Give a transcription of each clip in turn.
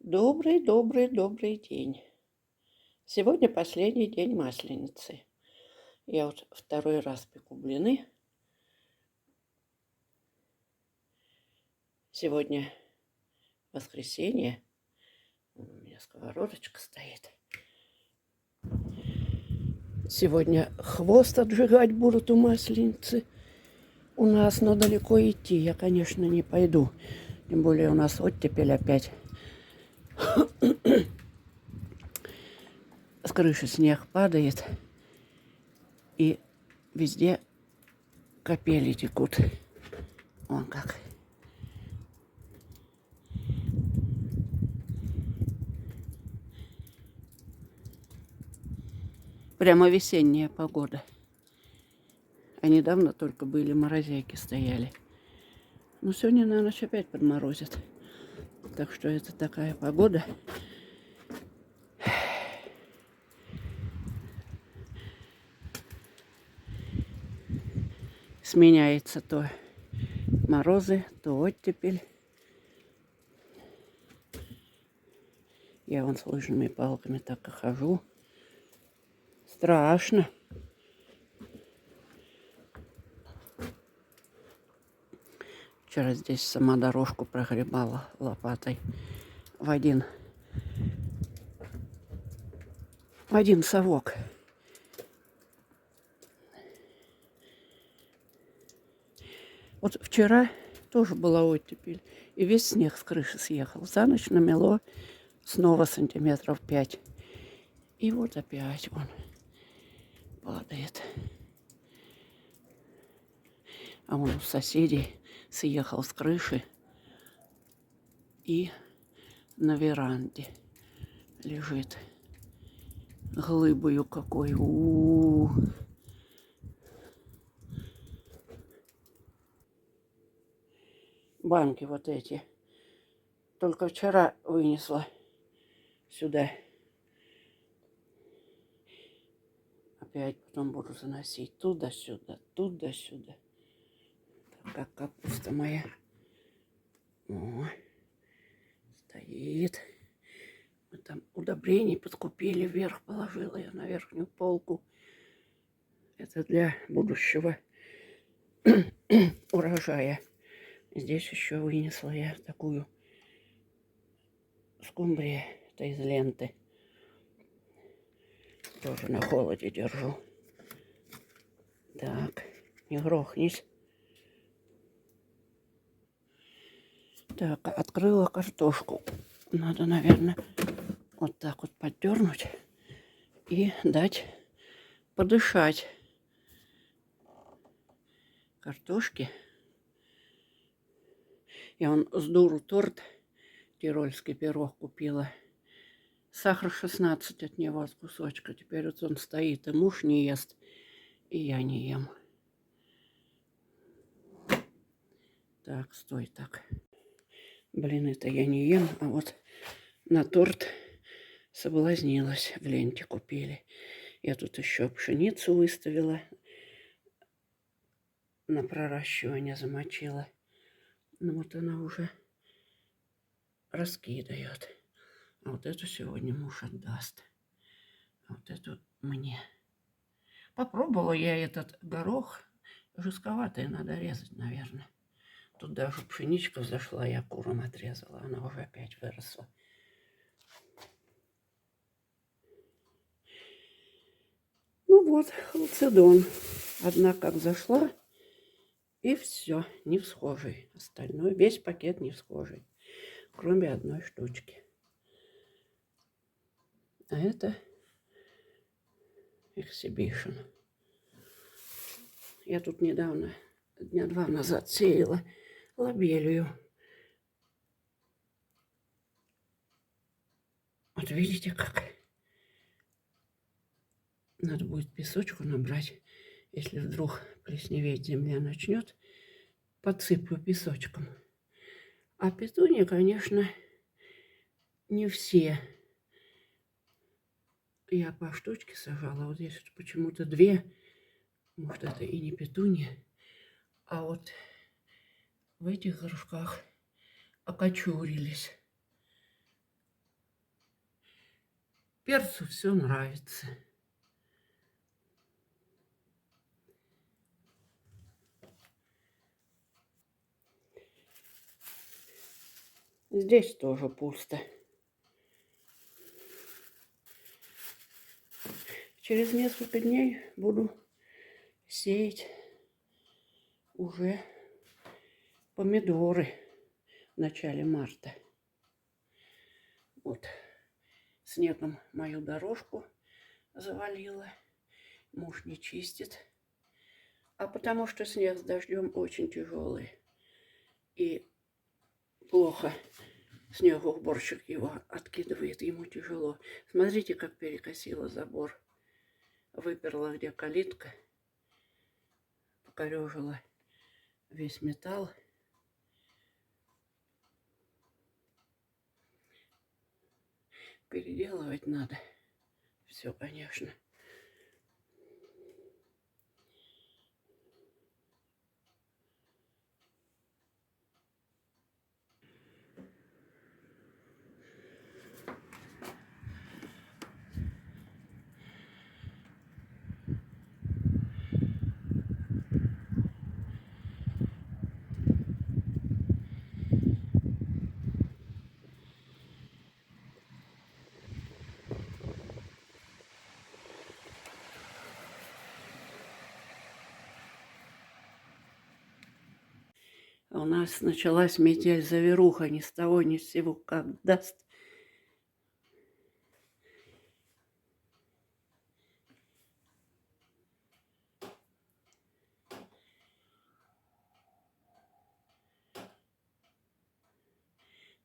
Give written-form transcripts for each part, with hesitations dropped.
Добрый, добрый, добрый день. Сегодня последний день Масленицы. Я вот второй раз пеку блины. Сегодня воскресенье. У меня сковородочка стоит. Сегодня хвост отжигать будут у Масленицы. У нас, но далеко идти я, конечно, не пойду. Тем более у нас оттепель опять. С крыши снег падает. И везде капели текут. Вон как. Прямо весенняя погода. А недавно только были морозейки стояли. Но сегодня на ночь опять подморозит. Так что это такая погода. Сменяется то морозы, то оттепель. Я вон с лыжными палками так и хожу. Страшно. Вчера здесь сама дорожку прогребала лопатой в один совок. Вот вчера тоже была оттепель. И весь снег с крыши съехал. За ночь намело снова сантиметров 5. И вот опять он падает. А он у соседей съехал с крыши и на веранде лежит глыбою какой. Банки вот эти. Только вчера вынесла сюда. Опять потом буду заносить туда-сюда, туда-сюда. Как капуста моя. О, стоит. Мы там удобрений подкупили, вверх положила я на верхнюю полку. Это для будущего урожая. Здесь еще вынесла я такую скумбрию. Это из ленты. Тоже на холоде держу. Так, не грохнись. Так, открыла картошку. Надо, наверное, вот так вот поддернуть и дать подышать картошки. Я вон с дуру торт, тирольский пирог купила. Сахар 16 от него с кусочка. Теперь вот он стоит, и муж не ест, и я не ем. Так, стой так. Блин, это я не ем, а вот на торт соблазнилась. В ленте купили. Я тут еще пшеницу выставила. На проращивание замочила. Ну вот она уже раскидает. А вот эту сегодня муж отдаст. А вот эту мне. Попробовала я этот горох. Жестковатый надо резать, наверное. Тут даже пшеничка взошла, я курам отрезала. Она уже опять выросла. Ну вот, халцедон. Одна как зашла, и все, не всхожий. Остальное, весь пакет не всхожий. Кроме одной штучки. А это Exhibition. Я тут недавно, дня 2 назад, сеяла лобелию. Вот видите, как. Надо будет песочку набрать. Если вдруг плесневеть земля начнет, подсыплю песочком. А петуньи, конечно, не все. Я по штучке сажала. Вот здесь почему-то 2. Может, это и не петунья. А вот в этих горшках окочурились. Перцу все нравится. Здесь тоже пусто. Через несколько дней буду сеять уже помидоры в начале марта. Вот снегом мою дорожку завалило. Муж не чистит. А потому что снег с дождем очень тяжелый. И плохо снегоуборщик его откидывает, ему тяжело. Смотрите, как перекосило забор. Выперла где калитка, покорежила весь металл. Переделывать надо. Все, конечно. У нас началась метель-завируха, ни с того ни с сего, как даст.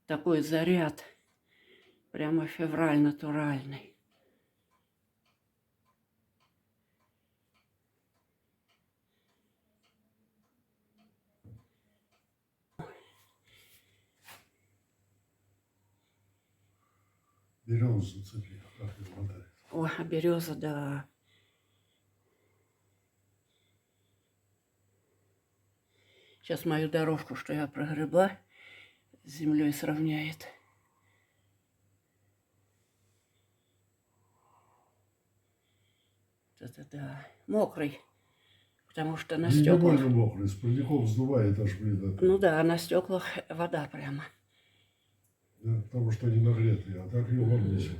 Такой заряд, прямо февраль натуральный. Березу зацепи, как ее мотает. Ой, а береза, да. Сейчас мою дорожку, что я прогребла, с землей сравняет. Это да. Мокрый. Потому что на Не стеклах. больно мокрый, с парников сдувает аж, блин. Ну да, на стеклах вода прямо. Да, потому что они нагретые, а так ее вон несет.